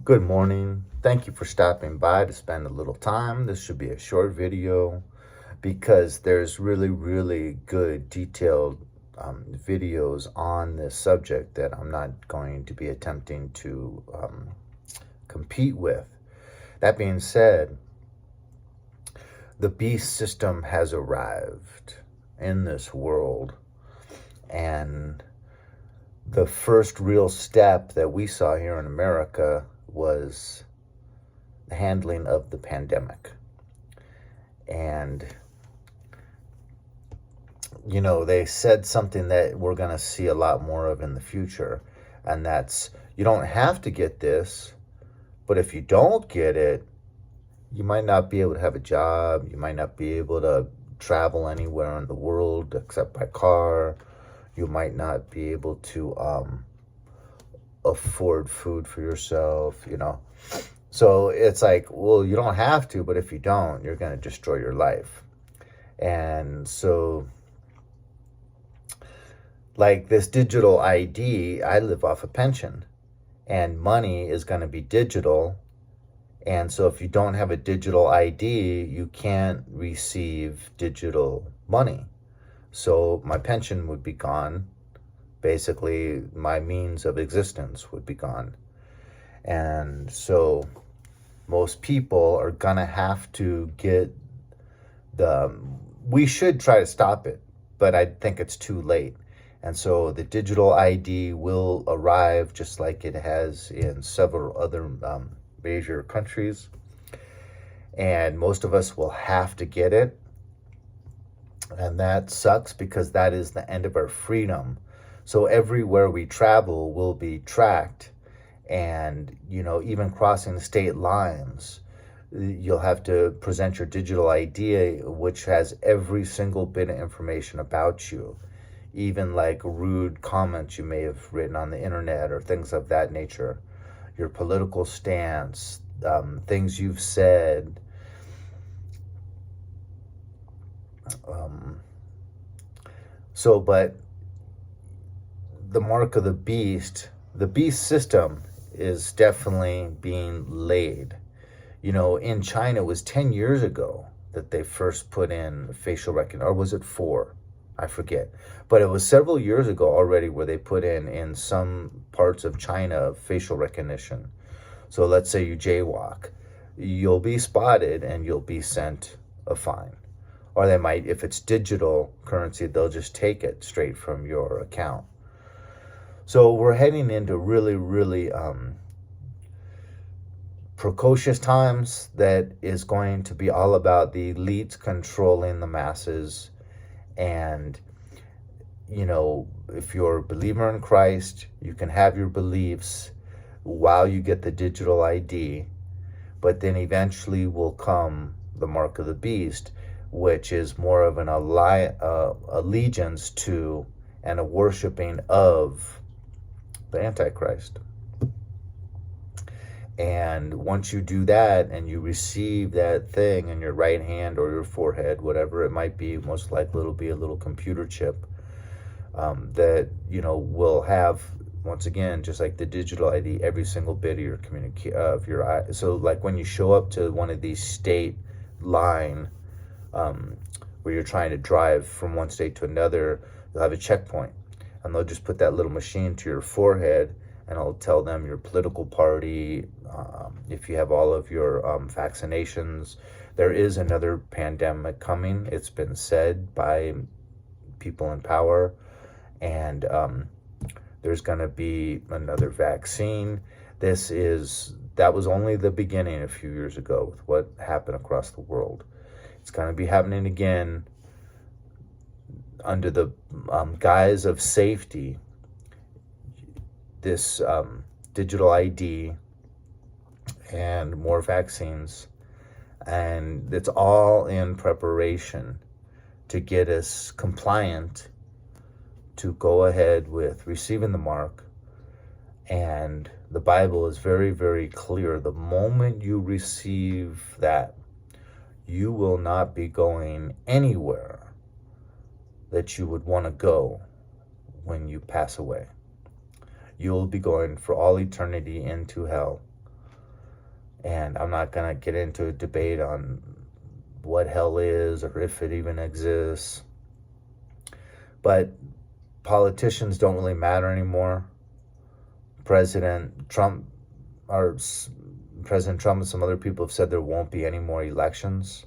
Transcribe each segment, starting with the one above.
Good morning. Thank you for stopping by to spend a little time. This should be a short video because there's really good detailed videos on this subject that I'm not going to be attempting to compete with. That being said, the beast system has arrived in this world, and the first real step that we saw here in America was the handling of the pandemic. And, they said something that we're going to see a lot more of in the future. And that's, you don't have to get this, but if you don't get it, you might not be able to have a job. You might not be able to travel anywhere in the world except by car. You might not be able to afford food for yourself. So it's like, well, you don't have to, but if you don't, you're going to destroy your life. And so, like this digital ID, I live off a pension, and money is going to be digital. And so if you don't have a digital ID, you can't receive digital money. So my pension would be gone. Basically, my means of existence would be gone. And so most people are gonna have to get we should try to stop it, but I think it's too late. And so the digital ID will arrive just like it has in several other major countries. And most of us will have to get it. And that sucks because that is the end of our freedom. So everywhere we travel will be tracked. And, even crossing state lines, you'll have to present your digital ID, which has every single bit of information about you, even like rude comments you may have written on the internet or things of that nature, your political stance, things you've said. But the mark of the beast system is definitely being laid. In China, it was 10 years ago that they first put in facial recognition, or was it 4? I forget. But it was several years ago already where they put in some parts of China facial recognition. So let's say you jaywalk, you'll be spotted and you'll be sent a fine. Or they might, if it's digital currency, they'll just take it straight from your account. So we're heading into really precocious times that is going to be all about the elites controlling the masses. And, if you're a believer in Christ, you can have your beliefs while you get the digital ID. But then eventually will come the mark of the beast, which is more of an allegiance to and a worshiping of the Antichrist. And once you do that and you receive that thing in your right hand or your forehead, whatever it might be, most likely it'll be a little computer chip that, will have, once again, just like the digital ID, every single bit of your eye. So like when you show up to one of these state line where you're trying to drive from one state to another, you'll have a checkpoint. And they'll just put that little machine to your forehead, and it'll tell them your political party, if you have all of your vaccinations. There is another pandemic coming. It's been said by people in power. And there's going to be another vaccine. That was only the beginning a few years ago with what happened across the world. It's going to be happening again under the guise of safety. This digital ID and more vaccines, and it's all in preparation to get us compliant to go ahead with receiving the mark. And the Bible is very clear. The moment you receive that, you will not be going anywhere that you would want to go when you pass away. You'll be going for all eternity into hell. And I'm not going to get into a debate on what hell is or if it even exists. But politicians don't really matter anymore. President Trump and some other people have said there won't be any more elections.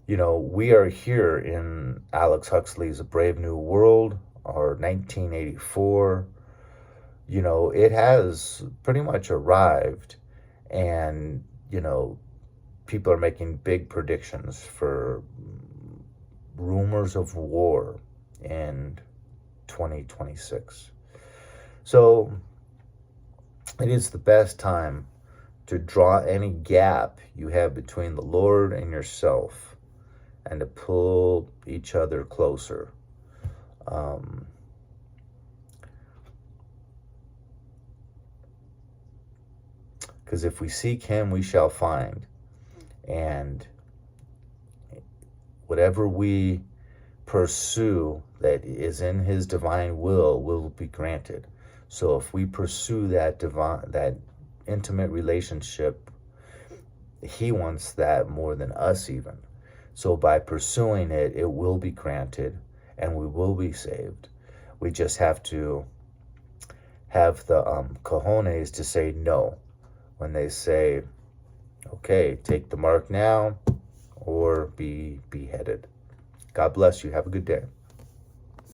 We are here in Alex Huxley's A Brave New World, or 1984. It has pretty much arrived, and, people are making big predictions for rumors of war in 2026. So it is the best time to draw any gap you have between the Lord and yourself and to pull each other closer. Because if we seek him, we shall find. And whatever we pursue that is in his divine will be granted. So if we pursue that intimate relationship, he wants that more than us even. So by pursuing it, it will be granted and we will be saved. We just have to have the cojones to say no when they say, okay, take the mark now or be beheaded. God bless you. Have a good day.